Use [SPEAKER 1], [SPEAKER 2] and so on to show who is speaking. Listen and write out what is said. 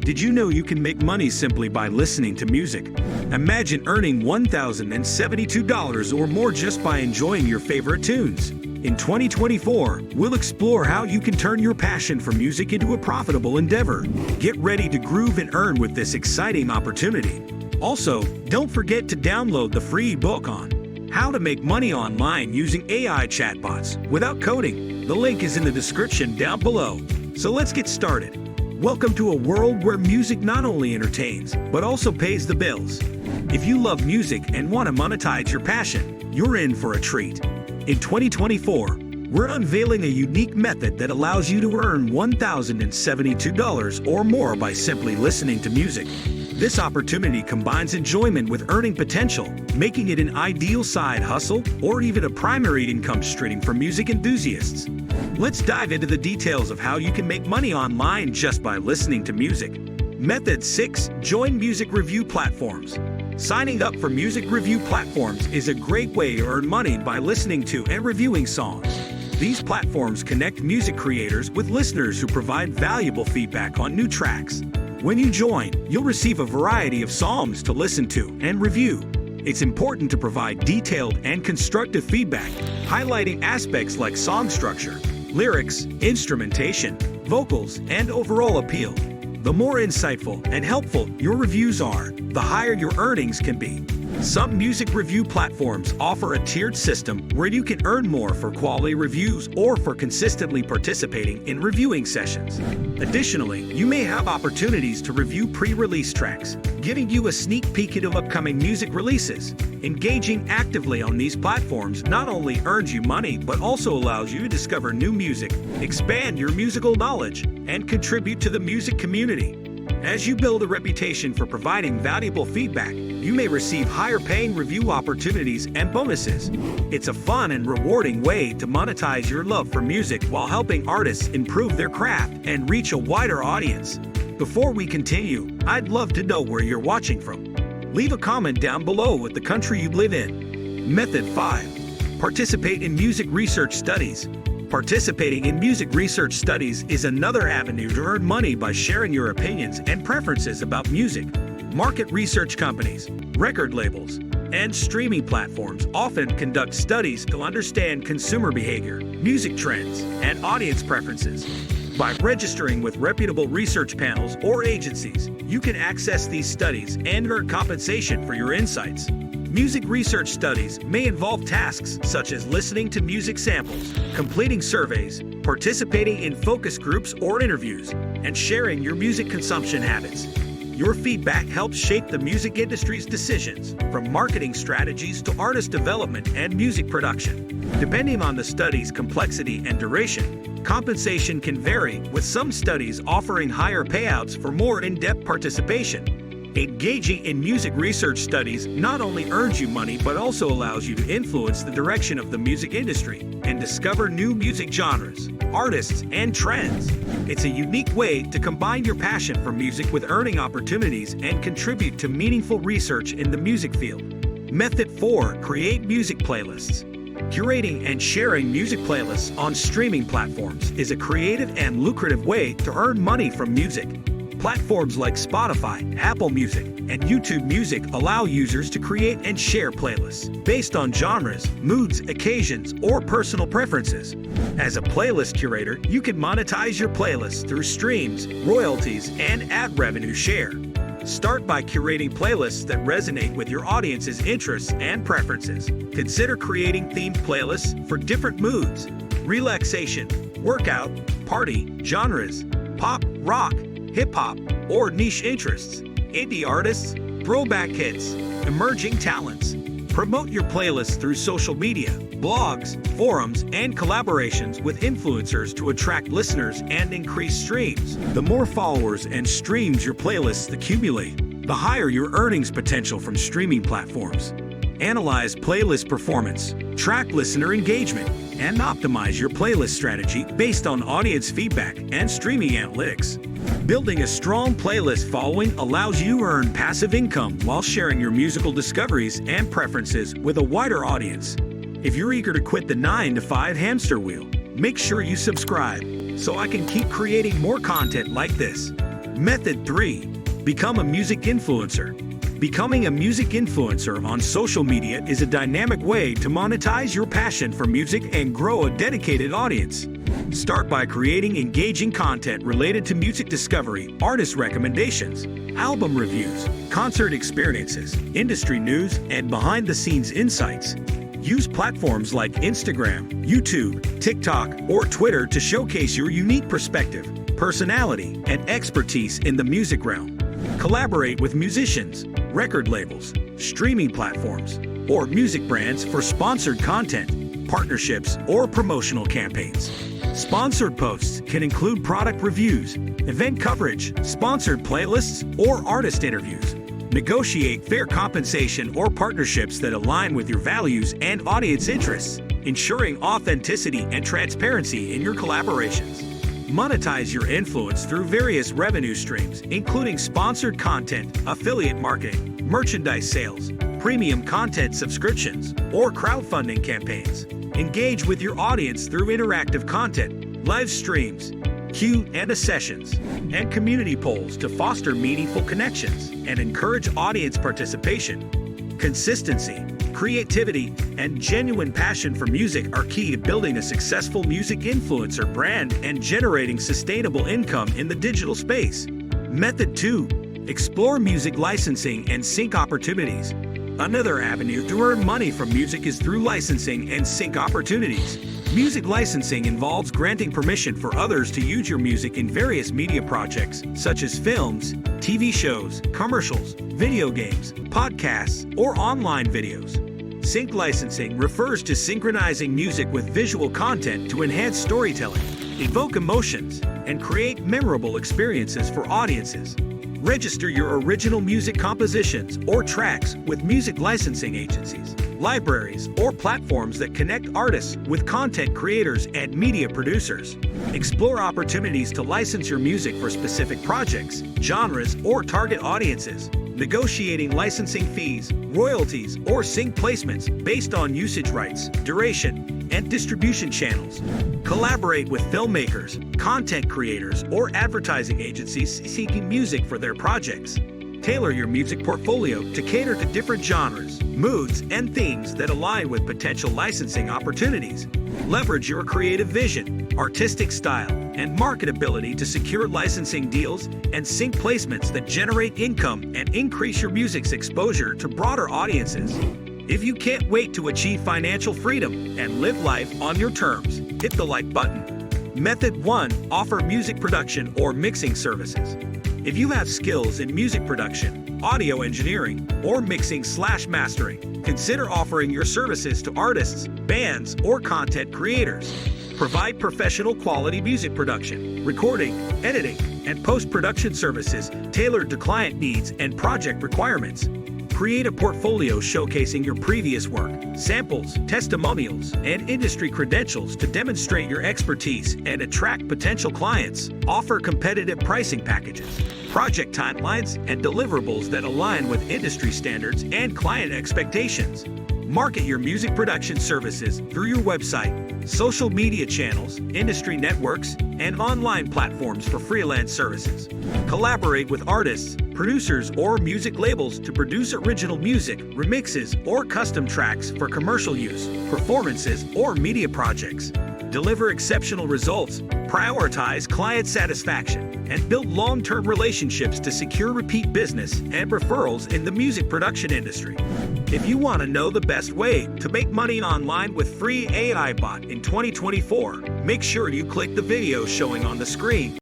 [SPEAKER 1] Did you know you can make money simply by listening to music? Imagine earning $1,072 or more just by enjoying your favorite tunes. In 2024, we'll explore how you can turn your passion for music into a profitable endeavor. Get ready to groove and earn with this exciting opportunity. Also, don't forget to download the free book on how to make money online using AI chatbots without coding. The link is in the description down below. So let's get started. Welcome to a world where music not only entertains, but also pays the bills. If you love music and want to monetize your passion, you're in for a treat. In 2024, we're unveiling a unique method that allows you to earn $1,072 or more by simply listening to music. This opportunity combines enjoyment with earning potential, making it an ideal side hustle or even a primary income stream for music enthusiasts. Let's dive into the details of how you can make money online just by listening to music. Method 6. Join music review platforms. Signing up for music review platforms is a great way to earn money by listening to and reviewing songs. These platforms connect music creators with listeners who provide valuable feedback on new tracks. When you join, you'll receive a variety of songs to listen to and review. It's important to provide detailed and constructive feedback, highlighting aspects like song structure, lyrics, instrumentation, vocals, and overall appeal. The more insightful and helpful your reviews are, the higher your earnings can be. Some music review platforms offer a tiered system where you can earn more for quality reviews or for consistently participating in reviewing sessions. Additionally, you may have opportunities to review pre-release tracks, giving you a sneak peek into upcoming music releases. Engaging actively on these platforms not only earns you money but also allows you to discover new music, expand your musical knowledge, and contribute to the music community. As you build a reputation for providing valuable feedback, you may receive higher-paying review opportunities and bonuses. It's a fun and rewarding way to monetize your love for music while helping artists improve their craft and reach a wider audience. Before we continue, I'd love to know where you're watching from. Leave a comment down below with the country you live in. Method 5. Participate in music research studies. Participating in music research studies is another avenue to earn money by sharing your opinions and preferences about music. Market research companies, record labels, and streaming platforms often conduct studies to understand consumer behavior, music trends, and audience preferences. By registering with reputable research panels or agencies, you can access these studies and earn compensation for your insights. Music research studies may involve tasks such as listening to music samples, completing surveys, participating in focus groups or interviews, and sharing your music consumption habits. Your feedback helps shape the music industry's decisions, from marketing strategies to artist development and music production. Depending on the study's complexity and duration, compensation can vary, with some studies offering higher payouts for more in-depth participation. Engaging in music research studies not only earns you money but also allows you to influence the direction of the music industry and discover new music genres, artists, and trends. It's a unique way to combine your passion for music with earning opportunities and contribute to meaningful research in the music field. Method 4. Create music playlists. Curating and sharing music playlists on streaming platforms is a creative and lucrative way to earn money from music. Platforms like Spotify, Apple Music, and YouTube Music allow users to create and share playlists based on genres, moods, occasions, or personal preferences. As a playlist curator, you can monetize your playlists through streams, royalties, and ad revenue share. Start by curating playlists that resonate with your audience's interests and preferences. Consider creating themed playlists for different moods: relaxation, workout, party, genres, pop, rock, hip-hop, or niche interests, indie artists, throwback hits, emerging talents. Promote your playlists through social media, blogs, forums, and collaborations with influencers to attract listeners and increase streams. The more followers and streams your playlists accumulate, the higher your earnings potential from streaming platforms. Analyze playlist performance, track listener engagement, and optimize your playlist strategy based on audience feedback and streaming analytics. Building a strong playlist following allows you to earn passive income while sharing your musical discoveries and preferences with a wider audience. If you're eager to quit the 9-to-5 hamster wheel, make sure you subscribe so I can keep creating more content like this. Method 3. Become a music influencer. Becoming a music influencer on social media is a dynamic way to monetize your passion for music and grow a dedicated audience. Start by creating engaging content related to music discovery, artist recommendations, album reviews, concert experiences, industry news, and behind-the-scenes insights. Use platforms like Instagram, YouTube, TikTok, or Twitter to showcase your unique perspective, personality, and expertise in the music realm. Collaborate with musicians, record labels, streaming platforms, or music brands for sponsored content, partnerships, or promotional campaigns. Sponsored posts can include product reviews, event coverage, sponsored playlists, or artist interviews. Negotiate fair compensation or partnerships that align with your values and audience interests, ensuring authenticity and transparency in your collaborations. Monetize your influence through various revenue streams, including sponsored content, affiliate marketing, merchandise sales, premium content subscriptions, or crowdfunding campaigns. Engage with your audience through interactive content, live streams, Q&A sessions, and community polls to foster meaningful connections and encourage audience participation. Consistency, creativity, and genuine passion for music are key to building a successful music influencer brand and generating sustainable income in the digital space. Method 2. Explore music licensing and sync opportunities. Another avenue to earn money from music is through licensing and sync opportunities. Music licensing involves granting permission for others to use your music in various media projects, such as films, TV shows, commercials, video games, podcasts, or online videos. Sync licensing refers to synchronizing music with visual content to enhance storytelling, evoke emotions, and create memorable experiences for audiences. Register your original music compositions or tracks with music licensing agencies, libraries, or platforms that connect artists with content creators and media producers. Explore opportunities to license your music for specific projects, genres, or target audiences. Negotiating licensing fees, royalties, or sync placements based on usage rights, duration, and distribution channels. Collaborate with filmmakers, content creators, or advertising agencies seeking music for their projects. Tailor your music portfolio to cater to different genres, moods, and themes that align with potential licensing opportunities. Leverage your creative vision, artistic style, and marketability to secure licensing deals and sync placements that generate income and increase your music's exposure to broader audiences. If you can't wait to achieve financial freedom and live life on your terms, hit the like button. Method 1. Offer music production or mixing services. If you have skills in music production, audio engineering, or mixing/mastering, consider offering your services to artists, bands, or content creators. Provide professional quality music production, recording, editing, and post-production services tailored to client needs and project requirements. Create a portfolio showcasing your previous work, samples, testimonials, and industry credentials to demonstrate your expertise and attract potential clients. Offer competitive pricing packages, project timelines, and deliverables that align with industry standards and client expectations. Market your music production services through your website, social media channels, industry networks, and online platforms for freelance services. Collaborate with artists, producers, or music labels to produce original music, remixes, or custom tracks for commercial use, performances, or media projects. Deliver exceptional results, prioritize client satisfaction, and build long-term relationships to secure repeat business and referrals in the music production industry. If you want to know the best way to make money online with free AI bot in 2024, make sure you click the video showing on the screen.